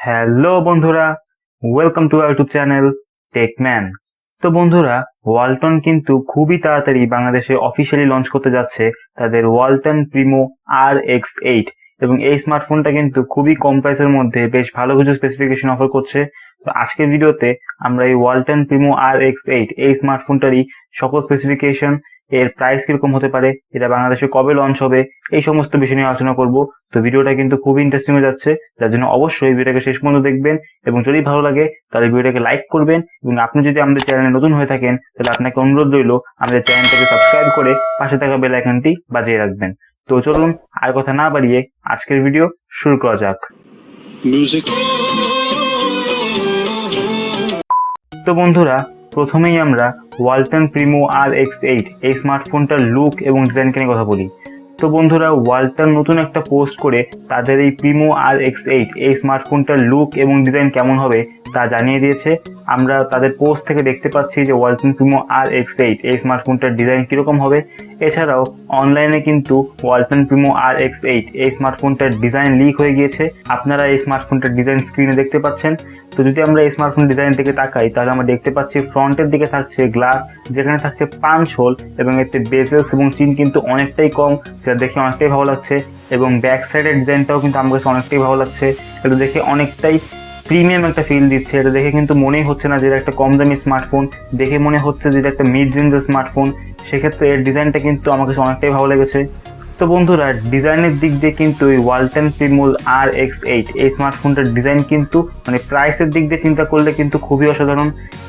Hello বন্ধুরা, welcome to our YouTube channel Techman. তো বন্ধুরা, ওয়ালটন কিন্তু খুবই তাড়াতাড়ি বাংলাদেশে অফিসিয়ালি লঞ্চ করতে যাচ্ছে তাদের ওয়ালটন প্রিমো RX8 এবং এই স্মার্টফোনটা কিন্তু খুবই কম প্রাইসের মধ্যে বেশ ভালো কিছু স্পেসিফিকেশন অফার করছে। তো আজকের ভিডিওতে আমরা এই ওয়ালটন প্রিমো RX8 এই স্মার্টফোনটারই সকল স্পেসিফিকেশন, এর প্রাইস কিরকম হতে পারে, এটা বাংলাদেশে কবে লঞ্চ হবে, এই সমস্ত বিষয় নিয়ে আলোচনা করব। তো ভিডিওটা কিন্তু খুবই ইন্টারেস্টিং হয়ে যাচ্ছে, যার জন্য অবশ্যই ভিডিওটাকে শেষ পর্যন্ত দেখবেন এবং যদি ভালো লাগে তাহলে ভিডিওটাকে লাইক করবেন এবং আপনি যদি আমাদের চ্যানেলে নতুন হয়ে থাকেন তাহলে আপনাকে অনুরোধ রইল আমাদের চ্যানেলটাকে সাবস্ক্রাইব করে পাশে থাকা বেল আইকনটি বাজিয়ে রাখবেন। তো চলুন আর কথা না বাড়িয়ে আজকের ভিডিও শুরু করা যাক। তো বন্ধুরা, প্রথমেই আমরা ওয়ালটন প্রিমো RX8 এই স্মার্টফোনটার লুক এবং ডিজাইনকে নিয়ে কথা বলি। তো বন্ধুরা, ওয়ালটন নতুন একটা পোস্ট করে তাদের এই প্রিমো RX8 এই স্মার্টফোনটার লুক এবং ডিজাইন কেমন হবে তা জানিয়ে দিয়েছে। আমরা তাদের পোস্ট থেকে দেখতে পাচ্ছি যে ওয়ালটন প্রিমো RX8 এই স্মার্টফোনটার ডিজাইন কিরকম হবে। এছাড়াও অনলাইনে কিন্তু ওয়ালটন প্রিমো RX8 এই স্মার্টফোনটার ডিজাইন লিক হয়ে গিয়েছে। আপনারা এই স্মার্টফোনটার ডিজাইন স্ক্রিনে দেখতে পাচ্ছেন। তো যদি আমরা এই স্মার্টফোন ডিজাইন দিকে তাকাই তাহলে আমরা দেখতে পাচ্ছি ফ্রন্টের দিকে থাকছে গ্লাস, যেখানে থাকছে পাঞ্চ হোল এবং এতে বেজেলস এবং চিন কিন্তু অনেকটাই কম, যেটা দেখে অনেকটাই ভালো লাগছে। এবং ব্যাক সাইডের ডিজাইনটাও কিন্তু আমার কাছে অনেকটাই ভালো লাগছে। এটা দেখে অনেকটাই প্রিমিয়াম একটা ফিল দিচ্ছে। এটা দেখে কিন্তু মনেই হচ্ছে না যে এটা একটা কম দামি স্মার্টফোন, দেখে মনে হচ্ছে যে এটা একটা মিড রেঞ্জের স্মার্টফোন। সেক্ষেত্রে এর ডিজাইনটা কিন্তু আমার কাছে অনেকটাই ভালো লেগেছে। তো বন্ধুরা, ডিজাইনের দিক দিয়ে কিন্তু এই ওয়ালটন প্রিমো RX8 এই স্মার্টফোনটার ডিজাইন কিন্তু মানে প্রাইসের দিক দিয়ে চিন্তা করলে কিন্তু খুবই অসাধারণ।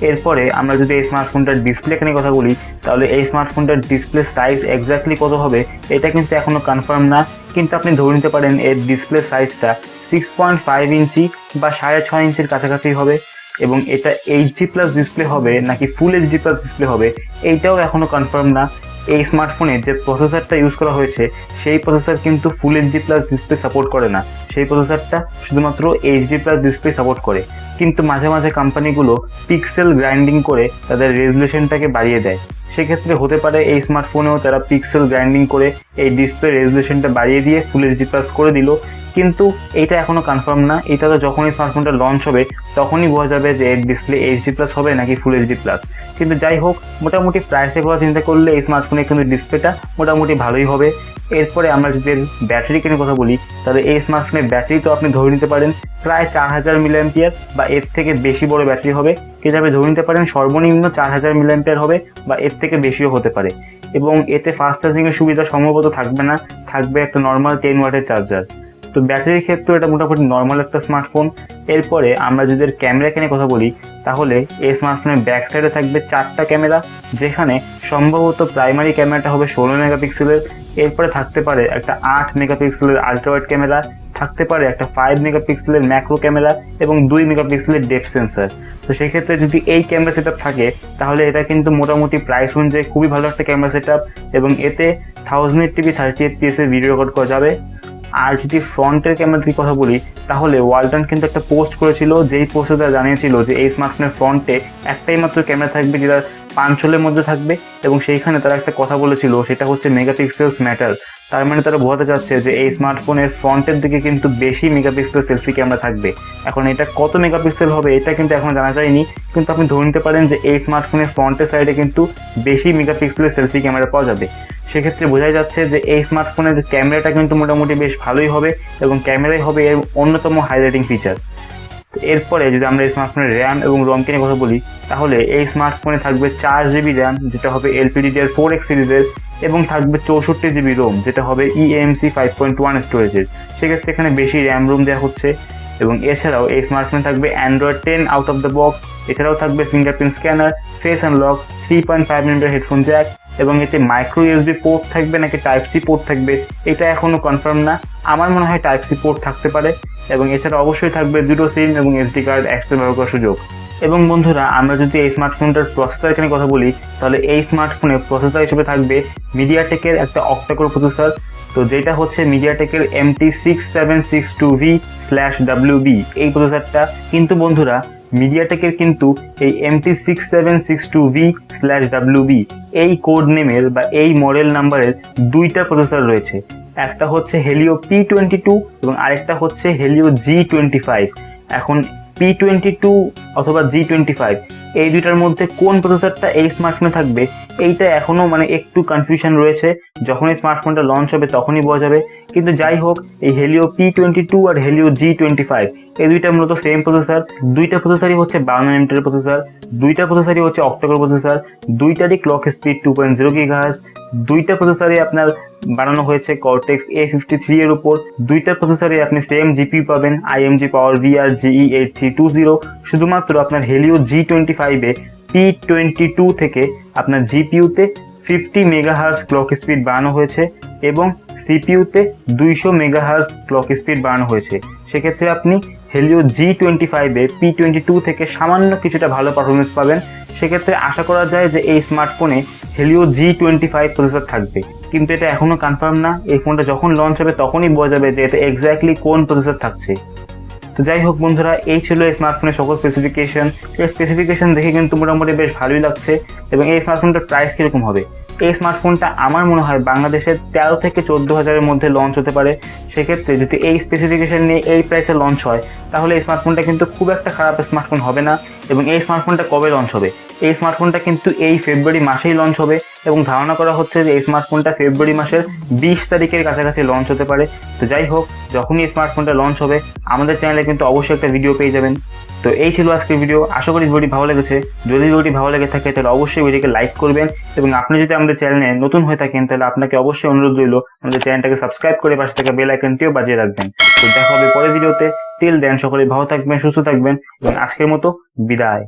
এরপরে আমরা যদি এই স্মার্টফোনটার ডিসপ্লে নিয়ে কথা বলি তাহলে এই স্মার্টফোনটার ডিসপ্লে সাইজ এক্স্যাক্টলি কত হবে এটা কিন্তু এখনো কনফার্ম না, কিন্তু আপনি ধরে নিতে পারেন এর ডিসপ্লে সাইজটা 6.5 ইঞ্চি বা 6.5 ইঞ্চির কাছাকাছি হবে। এবং এটা HD+ ডিসপ্লে হবে নাকি ফুল HD+ ডিসপ্লে হবে এইটাও এখনো কনফার্ম না। এই স্মার্টফোনে যে প্রসেসরটা ইউজ করা হয়েছে সেই প্রসেসর কিন্তু ফুল HD+ ডিসপ্লে সাপোর্ট করে না, সেই প্রসেসরটা শুধুমাত্র HD+ ডিসপ্লে সাপোর্ট করে। কিন্তু মাঝে মাঝে কোম্পানিগুলো পিক্সেল গ্রাইন্ডিং করে তাদের রেজুলেশনটাকে বাড়িয়ে দেয়। সেক্ষেত্রে হতে পারে এই স্মার্টফোনেও তারা পিক্সেল গ্রাইন্ডিং করে এই ডিসপ্লে রেজুলেশনটা বাড়িয়ে দিয়ে ফুল HD+ করে দিল, কিন্তু এইটা এখনো কনফার্ম না। এটা তো যখনই স্মার্টফোনটা লঞ্চ হবে তখনই বোঝা যাবে যে এর ডিসপ্লে HD+ হবে নাকি ফুল HD+। কিন্তু যাই হোক, মোটামুটি প্রাইসের কথা চিন্তা করলে এই স্মার্টফোনে কিন্তু ডিসপ্লেটা মোটামুটি ভালোই হবে। এরপরে আমরা যদি ব্যাটারি নিয়ে কথা বলি তাহলে এই স্মার্টফোনের ব্যাটারি তো আপনি ধরে নিতে পারেন প্রায় 4000 mAh বা এর থেকে বেশি বড় ব্যাটারি হবে, কিন্তু আপনি ধরে নিতে পারেন সর্বনিম্ন 4000 mAh হবে বা এর থেকে বেশিও হতে পারে। এবং এতে ফাস্ট চার্জিংয়ের সুবিধা সম্ভবত থাকবে না, থাকবে একটা নর্মাল 10 ওয়াটের চার্জার। তো ব্যাটারির ক্ষেত্রে এটা মোটামুটি নর্মাল একটা স্মার্টফোন। এরপরে আমরা যদি এর ক্যামেরা নিয়ে কথা বলি তাহলে এই স্মার্টফোনের ব্যাক সাইডে থাকবে 4টা ক্যামেরা, যেখানে সম্ভবত প্রাইমারি ক্যামেরাটা হবে 16 মেগাপিক্সেলের। এরপরে থাকতে পারে একটা 8 মেগাপিক্সেলের আল্ট্রাওয়াইড ক্যামেরা, থাকতে পারে একটা 5 মেগাপিক্সেলের ম্যাক্রো ক্যামেরা এবং 2 মেগাপিক্সেলের ডেপথ সেন্সর। তো সেক্ষেত্রে যদি এই ক্যামেরা সেটআপ থাকে তাহলে এটা কিন্তু মোটামুটি প্রাইস অনুযায়ী খুবই ভালো একটা ক্যামেরা সেটআপ এবং এতে 1080p 30fps এর ভিডিও রেকর্ড করা যাবে। আর যদি ফ্রন্টের ক্যামেরা দিয়ে কথা বলি তাহলে ওয়ালটন কিন্তু একটা পোস্ট করেছিল, যেই পোস্টে তারা জানিয়েছিল যে এই স্মার্টফোনের ফ্রন্টে একটাই মাত্র ক্যামেরা থাকবে যেটা পাঞ্চ হোলের মধ্যে থাকবে এবং সেইখানে তারা একটা কথা বলেছিল সেটা হচ্ছে মেগাপিক্সেলস ম্যাটার। তার মানে তারা বোঝাতে চাচ্ছে যে এই স্মার্টফোনের ফ্রন্টের দিকে কিন্তু বেশি মেগাপিক্সেলের সেলফি ক্যামেরা থাকবে। এখন এটা কত মেগাপিক্সেল হবে এটা কিন্তু এখনো জানা যায়নি, কিন্তু আপনি ধরে নিতে পারেন যে এই স্মার্টফোনের ফ্রন্টের সাইডে কিন্তু বেশি মেগাপিক্সেলের সেলফি ক্যামেরা পাওয়া যাবে। সেক্ষেত্রে বোঝাই যাচ্ছে যে এই স্মার্টফোনের ক্যামেরাটা কিন্তু মোটামুটি বেশ ভালোই হবে এবং ক্যামেরাই হবে এর অন্যতম হাইলাইটিং ফিচার। এরপরে যদি আমরা এই স্মার্টফোনের র্যাম এবং রম নিয়ে কথা বলি তাহলে এই স্মার্টফোনে থাকবে 4GB র্যাম যেটা হবে LPDDR4X সিরিজের এবং থাকবে 64GB রোম যেটা হবে eMMC 5.1 স্টোরেজের। সেক্ষেত্রে এখানে বেশি র্যাম রোম দেওয়া হচ্ছে। এবং এছাড়াও এই স্মার্টফোনে থাকবে Android 10 out of the box, এছাড়াও থাকবে fingerprint scanner, face unlock, 3.5mm headphone Jack এবং এতে মাইক্রো USB পোর্ট থাকবে নাকি Type-C পোর্ট থাকবে এটা এখনো কনফার্ম না। আমার মনে হয় Type-C পোর্ট থাকতে পারে। এবং এছাড়া অবশ্যই থাকবে দুটো সিম এবং SD কার্ড একসাথে ব্যবহার করার সুযোগ। এবং বন্ধুরা, আমরা যদি এই স্মার্টফোনটার প্রসেসর নিয়ে কথা বলি তাহলে এই স্মার্টফোনে প্রসেসর হিসেবে থাকবে মিডিয়াটেকের একটা অক্টাকোর প্রসেসর, তো যেটা হচ্ছে মিডিয়াটেকের MT6762V/WB এই প্রসেসরটা। কিন্তু বন্ধুরা, মিডিয়াটেকের কিন্তু এই MT6762V/WB এই কোড নেমের বা এই মডেল নাম্বারের দুইটা প্রসেসর রয়েছে। একটা হচ্ছে হেলিও P22 এবং আরেকটা হচ্ছে হেলিও G25। এখন P22 অথবা G25 এই দুইটার মধ্যে কোন প্রসেসরটা এই স্মার্টফোনে থাকবে এইটা এখনো মানে একটু কনফিউশন রয়েছে। যখন এই স্মার্টফোনটা লঞ্চ হবে তখনই বোঝা যাবে। কিন্তু যাই হোক, এই হেলিও P22 আর হেলিও G25 এই দুইটা মূলত সেম প্রসেসর। দুইটা প্রসেসরই হচ্ছে 52 nm প্রসেসর, দুইটা প্রসেসরই হচ্ছে অক্টাকোর প্রসেসর, দুইটারই ক্লক স্পিড 2.0 GHz, দুইটা প্রসেসরই আপনার বানানো হয়েছে কর্টেক্স A53 এর উপর। দুইটা প্রসেসরে আপনি সেম জিপিইউ পাবেন, IMG Power VR GE8320। শুধুমাত্র আপনার হেলিও G25 এ P22 থেকে আপনার জিপিইউতে 50 মেগাহার্জ ক্লক স্পিড বাড়ানো হয়েছে এবং সিপিইউতে 200 মেগাহার্জ ক্লক স্পিড বাড়ানো হয়েছে। সেক্ষেত্রে আপনি হেলিও G25 এ P22 থেকে সামান্য কিছুটা ভালো পারফরমেন্স পাবেন। সেক্ষেত্রে আশা করা যায় যে এই স্মার্টফোনে হেলিও G25 প্রসেসর থাকবে, কিন্তু এটা এখনো কনফার্ম না। এই ফোনটা যখন লঞ্চ হবে তখনই বোঝা যাবে যে এটা এক্স্যাক্টলি কোন প্রসেসর থাকছে। তো যাই হোক বন্ধুরা, এই ছিল এই স্মার্টফোনের সকল স্পেসিফিকেশন। এই স্পেসিফিকেশন দেখে কিন্তু মোটামুটি বেশ ভালোই লাগছে। এবং এই স্মার্টফোনটার প্রাইস কিরকম হবে? এই স্মার্টফোনটা আমার মনে হয় বাংলাদেশে 13 থেকে 14 হাজারের মধ্যে লঞ্চ হতে পারে। সেক্ষেত্রে যদি এই স্পেসিফিকেশন নিয়ে এই প্রাইসে লঞ্চ হয় তাহলে এই স্মার্টফোনটা কিন্তু খুব একটা খারাপ স্মার্টফোন হবে না। এবং এই স্মার্টফোনটা কবে লঞ্চ হবে? এই স্মার্টফোনটা কিন্তু এই ফেব্রুয়ারি মাসেই লঞ্চ হবে এবং ধারণা করা হচ্ছে যে এই স্মার্টফোনটা ফেব্রুয়ারি মাসের 20 তারিখের কাছাকাছি লঞ্চ হতে পারে। তো যাই হোক, যখনই এই স্মার্টফোনটা লঞ্চ হবে আমাদের চ্যানেলে কিন্তু অবশ্যই একটা ভিডিও পেয়ে যাবেন। তো এই ছিল আজকের ভিডিও। আশা করি ভিডিওটি ভালো লেগেছে। যদি ভিডিওটি ভালো লেগে থাকে তাহলে অবশ্যই ভিডিওকে লাইক করবেন এবং আপনি যদি আমাদের চ্যানেলে নতুন হয়ে থাকেন তাহলে আপনাকে অবশ্যই অনুরোধ রইল আমাদের চ্যানেলটাকে সাবস্ক্রাইব করে পাশে থাকা বেল আইকনটিও বাজিয়ে রাখবেন। তো দেখা হবে পরের ভিডিওতে। টিল দেন সকলে ভালো থাকবেন, সুস্থ থাকবেন এবং আজকের মতো বিদায়।